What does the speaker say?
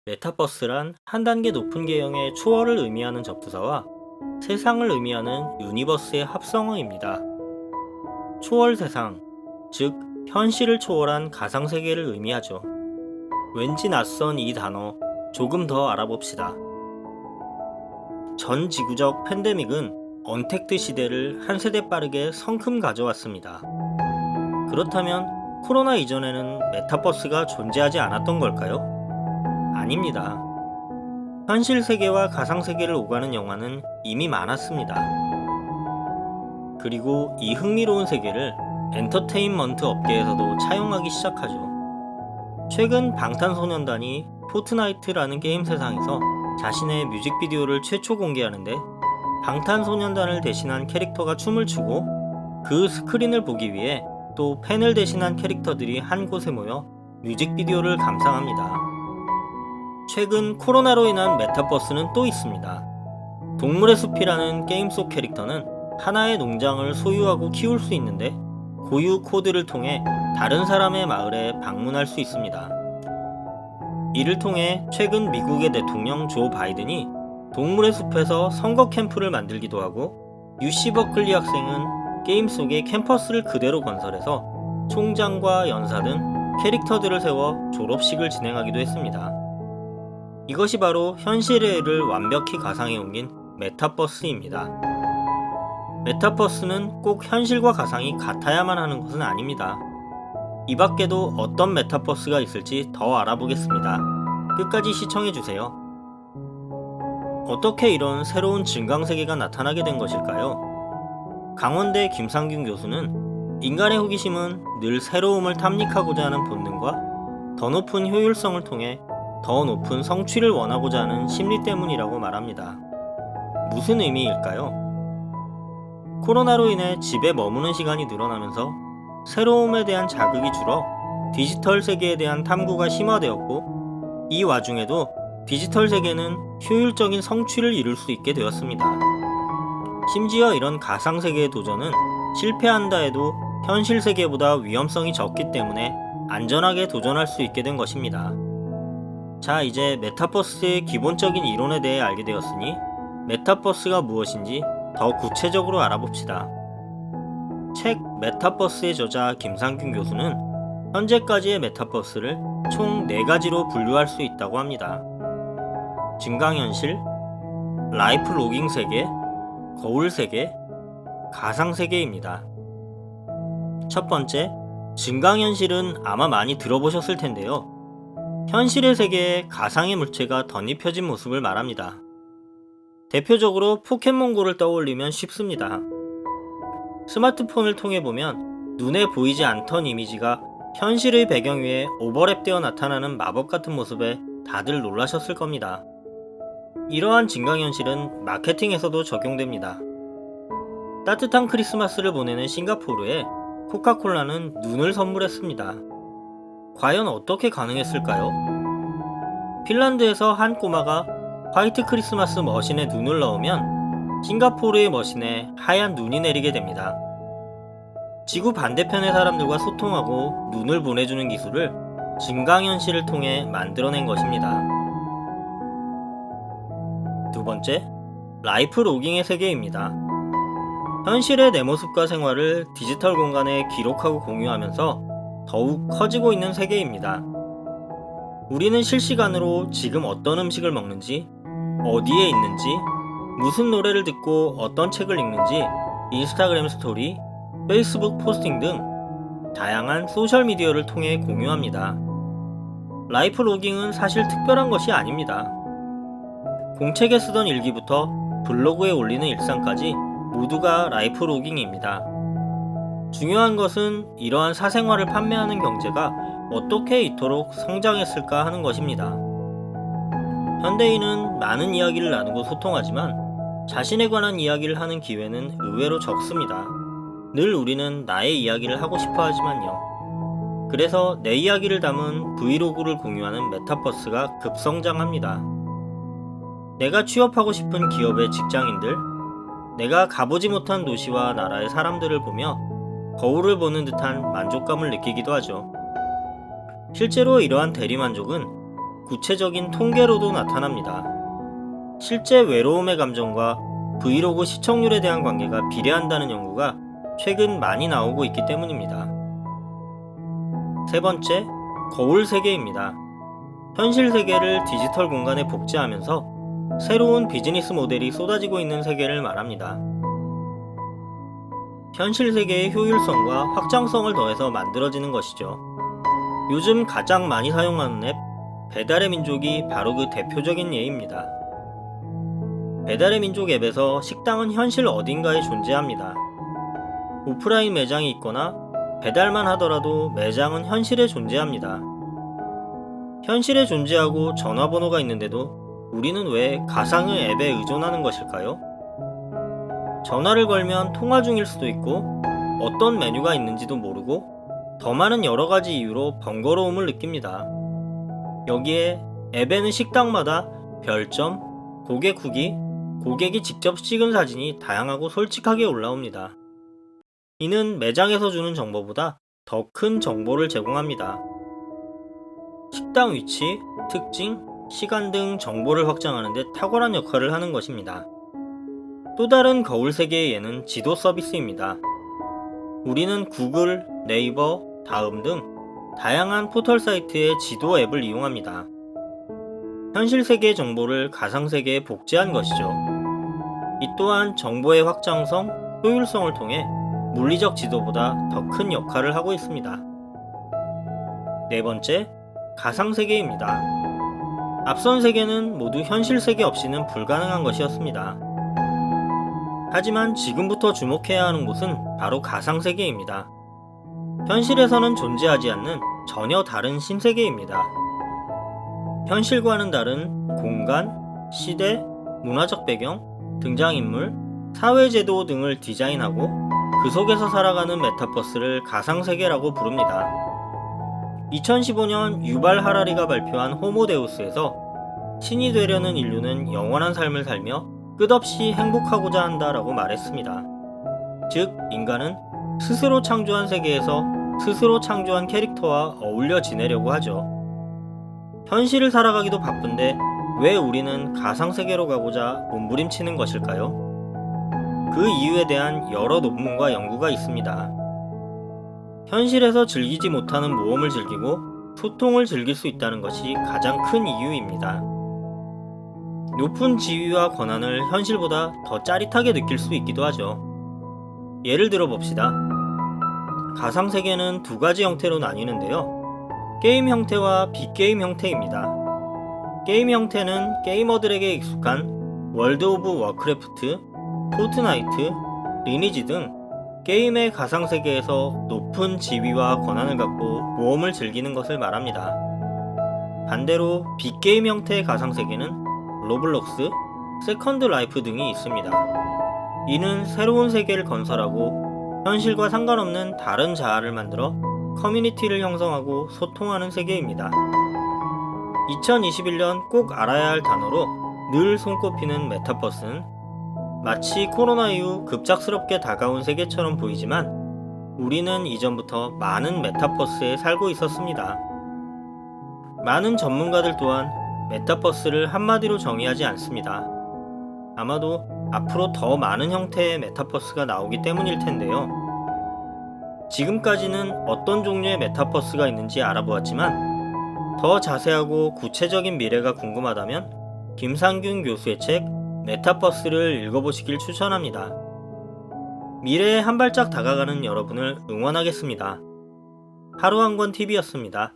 메타버스란 한 단계 높은 계형의 초월을 의미하는 접두사와 세상을 의미하는 유니버스의 합성어입니다. 초월 세상, 즉 현실을 초월한 가상세계를 의미하죠. 왠지 낯선 이 단어 조금 더 알아봅시다. 전 지구적 팬데믹은 언택트 시대를 한 세대 빠르게 성큼 가져왔습니다. 그렇다면 코로나 이전에는 메타버스가 존재하지 않았던 걸까요? 아닙니다. 현실 세계와 가상 세계를 오가는 영화는 이미 많았습니다. 그리고 이 흥미로운 세계를 엔터테인먼트 업계에서도 차용하기 시작하죠. 최근 방탄소년단이 포트나이트라는 게임 세상에서 자신의 뮤직비디오를 최초 공개하는데 방탄소년단을 대신한 캐릭터가 춤을 추고 그 스크린을 보기 위해 또 팬을 대신한 캐릭터들이 한 곳에 모여 뮤직비디오를 감상합니다. 최근 코로나로 인한 메타버스는 또 있습니다. 동물의 숲이라는 게임 속 캐릭터는 하나의 농장을 소유하고 키울 수 있는데 고유 코드를 통해 다른 사람의 마을에 방문할 수 있습니다. 이를 통해 최근 미국의 대통령 조 바이든이 동물의 숲에서 선거 캠프를 만들기도 하고 UC 버클리 학생은 게임 속의 캠퍼스를 그대로 건설해서 총장과 연사 등 캐릭터들을 세워 졸업식을 진행하기도 했습니다. 이것이 바로 현실의 일을 완벽히 가상에 옮긴 메타버스입니다. 메타버스는 꼭 현실과 가상이 같아야만 하는 것은 아닙니다. 이 밖에도 어떤 메타버스가 있을지 더 알아보겠습니다. 끝까지 시청해주세요. 어떻게 이런 새로운 증강세계가 나타나게 된 것일까요? 강원대 김상균 교수는 인간의 호기심은 늘 새로움을 탐닉하고자 하는 본능과 더 높은 효율성을 통해 더 높은 성취를 원하고자 하는 심리 때문이라고 말합니다. 무슨 의미일까요? 코로나로 인해 집에 머무는 시간이 늘어나면서 새로움에 대한 자극이 줄어 디지털 세계에 대한 탐구가 심화되었고 이 와중에도 디지털 세계는 효율적인 성취를 이룰 수 있게 되었습니다. 심지어 이런 가상세계의 도전은 실패한다 해도 현실 세계보다 위험성이 적기 때문에 안전하게 도전할 수 있게 된 것입니다. 자, 이제 메타버스의 기본적인 이론에 대해 알게 되었으니 메타버스가 무엇인지 더 구체적으로 알아봅시다. 책 메타버스의 저자 김상균 교수는 현재까지의 메타버스를 총 4가지로 분류할 수 있다고 합니다. 증강현실, 라이프 로깅 세계, 거울 세계, 가상 세계입니다. 첫 번째, 증강현실은 아마 많이 들어보셨을 텐데요. 현실의 세계에 가상의 물체가 덧입혀진 모습을 말합니다. 대표적으로 포켓몬고를 떠올리면 쉽습니다. 스마트폰을 통해 보면 눈에 보이지 않던 이미지가 현실의 배경 위에 오버랩되어 나타나는 마법 같은 모습에 다들 놀라셨을 겁니다. 이러한 증강현실은 마케팅에서도 적용됩니다. 따뜻한 크리스마스를 보내는 싱가포르에 코카콜라는 눈을 선물했습니다. 과연 어떻게 가능했을까요? 핀란드에서 한 꼬마가 화이트 크리스마스 머신에 눈을 넣으면 싱가포르의 머신에 하얀 눈이 내리게 됩니다. 지구 반대편의 사람들과 소통하고 눈을 보내주는 기술을 증강현실을 통해 만들어낸 것입니다. 두 번째, 라이프 로깅의 세계입니다. 현실의 내 모습과 생활을 디지털 공간에 기록하고 공유하면서 더욱 커지고 있는 세계입니다. 우리는 실시간으로 지금 어떤 음식을 먹는지, 어디에 있는지, 무슨 노래를 듣고 어떤 책을 읽는지 인스타그램 스토리, 페이스북 포스팅 등 다양한 소셜미디어를 통해 공유합니다. 라이프 로깅은 사실 특별한 것이 아닙니다. 공책에 쓰던 일기부터 블로그에 올리는 일상까지 모두가 라이프 로깅입니다. 중요한 것은 이러한 사생활을 판매하는 경제가 어떻게 이토록 성장했을까 하는 것입니다. 현대인은 많은 이야기를 나누고 소통하지만 자신에 관한 이야기를 하는 기회는 의외로 적습니다. 늘 우리는 나의 이야기를 하고 싶어 하지만요. 그래서 내 이야기를 담은 브이로그를 공유하는 메타버스가 급성장합니다. 내가 취업하고 싶은 기업의 직장인들, 내가 가보지 못한 도시와 나라의 사람들을 보며 거울을 보는 듯한 만족감을 느끼기도 하죠. 실제로 이러한 대리만족은 구체적인 통계로도 나타납니다. 실제 외로움의 감정과 브이로그 시청률에 대한 관계가 비례한다는 연구가 최근 많이 나오고 있기 때문입니다. 세 번째, 거울 세계입니다. 현실 세계를 디지털 공간에 복제하면서 새로운 비즈니스 모델이 쏟아지고 있는 세계를 말합니다. 현실 세계의 효율성과 확장성을 더해서 만들어지는 것이죠. 요즘 가장 많이 사용하는 앱, 배달의 민족이 바로 그 대표적인 예입니다. 배달의 민족 앱에서 식당은 현실 어딘가에 존재합니다. 오프라인 매장이 있거나 배달만 하더라도 매장은 현실에 존재합니다. 현실에 존재하고 전화번호가 있는데도 우리는 왜 가상의 앱에 의존하는 것일까요? 전화를 걸면 통화 중일 수도 있고 어떤 메뉴가 있는지도 모르고 더 많은 여러 가지 이유로 번거로움을 느낍니다. 여기에 앱에는 식당마다 별점, 고객 후기, 고객이 직접 찍은 사진이 다양하고 솔직하게 올라옵니다. 이는 매장에서 주는 정보보다 더 큰 정보를 제공합니다. 식당 위치, 특징, 시간 등 정보를 확장하는 데 탁월한 역할을 하는 것입니다. 또 다른 거울 세계의 예는 지도 서비스입니다. 우리는 구글, 네이버, 다음 등 다양한 포털 사이트의 지도 앱을 이용합니다. 현실 세계의 정보를 가상 세계에 복제한 것이죠. 이 또한 정보의 확장성, 효율성을 통해 물리적 지도보다 더 큰 역할을 하고 있습니다. 네 번째, 가상 세계입니다. 앞선 세계는 모두 현실 세계 없이는 불가능한 것이었습니다. 하지만 지금부터 주목해야 하는 곳은 바로 가상 세계입니다. 현실에서는 존재하지 않는 전혀 다른 신세계입니다. 현실과는 다른 공간, 시대, 문화적 배경, 등장인물, 사회제도 등을 디자인하고 그 속에서 살아가는 메타버스를 가상세계라고 부릅니다. 2015년 유발 하라리가 발표한 호모데우스에서 신이 되려는 인류는 영원한 삶을 살며 끝없이 행복하고자 한다라고 말했습니다. 즉, 인간은 스스로 창조한 세계에서 스스로 창조한 캐릭터와 어울려 지내려고 하죠. 현실을 살아가기도 바쁜데 왜 우리는 가상세계로 가고자 몸부림치는 것일까요? 그 이유에 대한 여러 논문과 연구가 있습니다. 현실에서 즐기지 못하는 모험을 즐기고 소통을 즐길 수 있다는 것이 가장 큰 이유입니다. 높은 지위와 권한을 현실보다 더 짜릿하게 느낄 수 있기도 하죠. 예를 들어 봅시다. 가상세계는 두 가지 형태로 나뉘는데요. 게임 형태와 빅게임 형태입니다. 게임 형태는 게이머들에게 익숙한 월드 오브 워크래프트, 포트나이트, 리니지 등 게임의 가상세계에서 높은 지위와 권한을 갖고 모험을 즐기는 것을 말합니다. 반대로 빅게임 형태의 가상세계는 로블록스, 세컨드 라이프 등이 있습니다. 이는 새로운 세계를 건설하고 현실과 상관없는 다른 자아를 만들어 커뮤니티를 형성하고 소통하는 세계입니다. 2021년 꼭 알아야 할 단어로 늘 손꼽히는 메타버스는 마치 코로나 이후 급작스럽게 다가온 세계처럼 보이지만 우리는 이전부터 많은 메타버스에 살고 있었습니다. 많은 전문가들 또한 메타버스를 한마디로 정의하지 않습니다. 아마도 앞으로 더 많은 형태의 메타버스가 나오기 때문일 텐데요. 지금까지는 어떤 종류의 메타버스가 있는지 알아보았지만 더 자세하고 구체적인 미래가 궁금하다면 김상균 교수의 책 메타버스를 읽어보시길 추천합니다. 미래에 한 발짝 다가가는 여러분을 응원하겠습니다. 하루 한 권 TV였습니다.